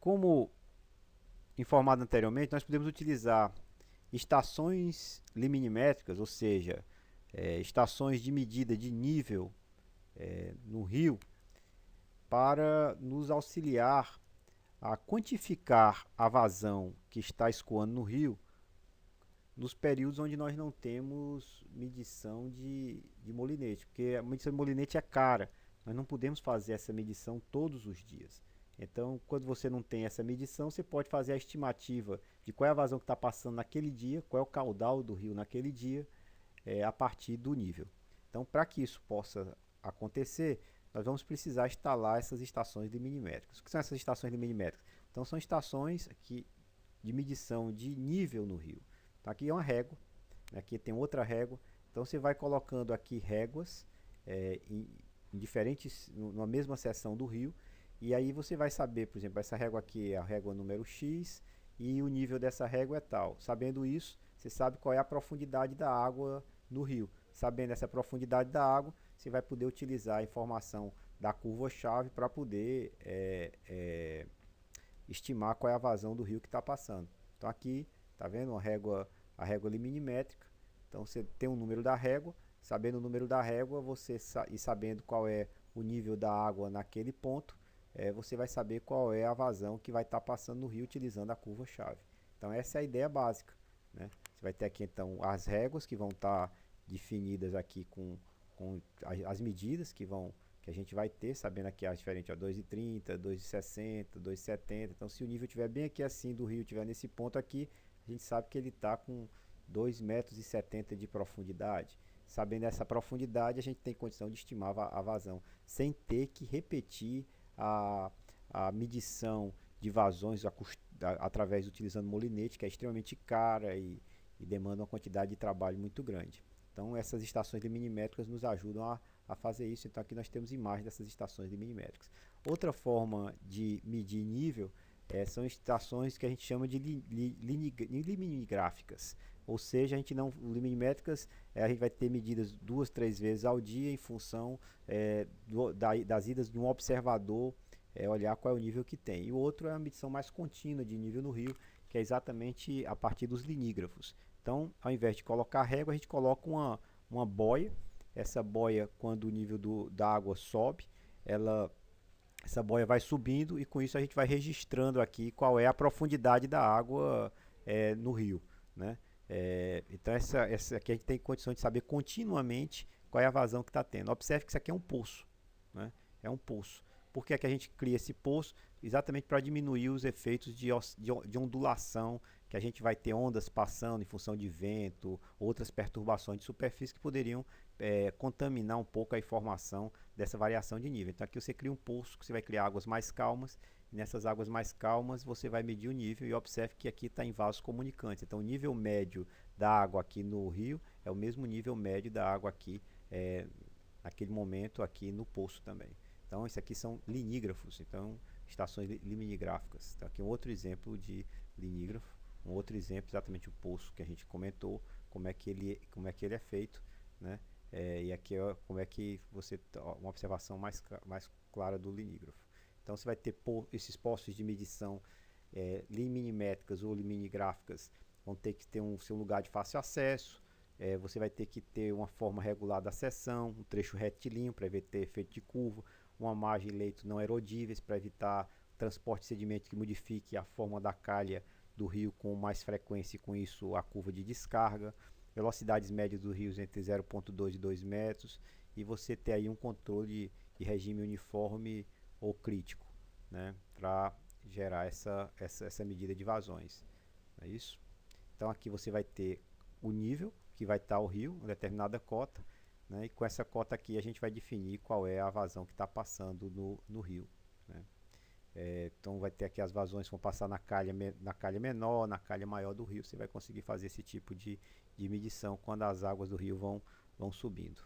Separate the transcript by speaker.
Speaker 1: Como informado anteriormente, nós podemos utilizar estações liminimétricas, ou seja, estações de medida de nível no rio, para nos auxiliar a quantificar a vazão que está escoando no rio nos períodos onde nós não temos medição de molinete, porque a medição de molinete é cara, nós não podemos fazer essa medição todos os dias. Então, quando você não tem essa medição, você pode fazer a estimativa de qual é a vazão que está passando naquele dia, qual é o caudal do rio naquele dia, a partir do nível. Então, para que isso possa acontecer, nós vamos precisar instalar essas estações liminimétricas. O que são essas estações liminimétricas? Então, são estações de medição de nível no rio. Então, aqui é uma régua, aqui tem outra régua. Então, você vai colocando aqui réguas em diferentes, na mesma seção do rio, e aí você vai saber, por exemplo, essa régua aqui é a régua número X e o nível dessa régua é tal. Sabendo isso, você sabe qual é a profundidade da água no rio. Sabendo essa profundidade da água, você vai poder utilizar a informação da curva-chave para poder estimar qual é a vazão do rio que está passando. Então aqui, tá vendo a régua liminimétrica. Então você tem o número da régua, sabendo o número da régua e sabendo qual é o nível da água naquele ponto, você vai saber qual é a vazão que vai estar passando no rio utilizando a curva-chave. Então essa é a ideia básica, né? Você vai ter aqui então as réguas que vão estar definidas aqui com as medidas que a gente vai ter, sabendo aqui as diferentes, 2,30, 2,60, 2,70. Então se o nível estiver bem aqui assim do rio, estiver nesse ponto aqui, a gente sabe que ele está com 2,70 metros de profundidade. Sabendo essa profundidade, a gente tem condição de estimar a vazão, sem ter que repetir a medição de vazões através utilizando molinete, que é extremamente cara e demanda uma quantidade de trabalho muito grande. Então essas estações liminimétricas nos ajudam a fazer isso. Então aqui nós temos imagens dessas estações liminimétricas. Outra forma de medir nível são estações que a gente chama de limigráficas. Ou seja, a gente não liminimétricas, a gente vai ter medidas 2, 3 vezes ao dia em função das idas de um observador, olhar qual é o nível que tem. E o outro é a medição mais contínua de nível no rio, que é exatamente a partir dos linígrafos. Então, ao invés de colocar régua, a gente coloca uma boia. Essa boia, quando o nível da água sobe, essa boia vai subindo e com isso a gente vai registrando aqui qual é a profundidade da água no rio, né? Então essa aqui a gente tem condição de saber continuamente qual é a vazão que está tendo. Observe que isso aqui é um poço, né? É um poço. Por que é que a gente cria esse poço? Exatamente para diminuir os efeitos de ondulação, que a gente vai ter ondas passando em função de vento, outras perturbações de superfície que poderiam contaminar um pouco a informação dessa variação de nível. Então aqui você cria um poço, que você vai criar águas mais calmas, e nessas águas mais calmas você vai medir o nível e observe que aqui está em vasos comunicantes. Então o nível médio da água aqui no rio é o mesmo nível médio da água aqui, naquele momento aqui no poço também. Então isso aqui são linígrafos, então estações liminigráficas. Então aqui um outro exemplo de linígrafo, um outro exemplo exatamente o poço que a gente comentou, como é que ele é feito, né? E aqui é como é que você uma observação mais clara do linígrafo. Então você vai ter esses postos de medição liminimétricas ou liminigráficas, vão ter que ter seu lugar de fácil acesso. Você vai ter que ter uma forma regular da seção, um trecho retilíneo para evitar efeito de curva, uma margem e leito não erodíveis para evitar transporte de sedimento que modifique a forma da calha do rio com mais frequência e com isso a curva de descarga, velocidades médias dos rios entre 0,2 e 2 metros e você ter aí um controle de regime uniforme ou crítico, né, para gerar essa medida de vazões. É isso? Então aqui você vai ter o nível que vai estar o rio, uma determinada cota, né, e com essa cota aqui a gente vai definir qual é a vazão que está passando no rio, né. Então vai ter aqui as vazões que vão passar na calha menor, na calha maior do rio. Você vai conseguir fazer esse tipo de medição quando as águas do rio vão subindo.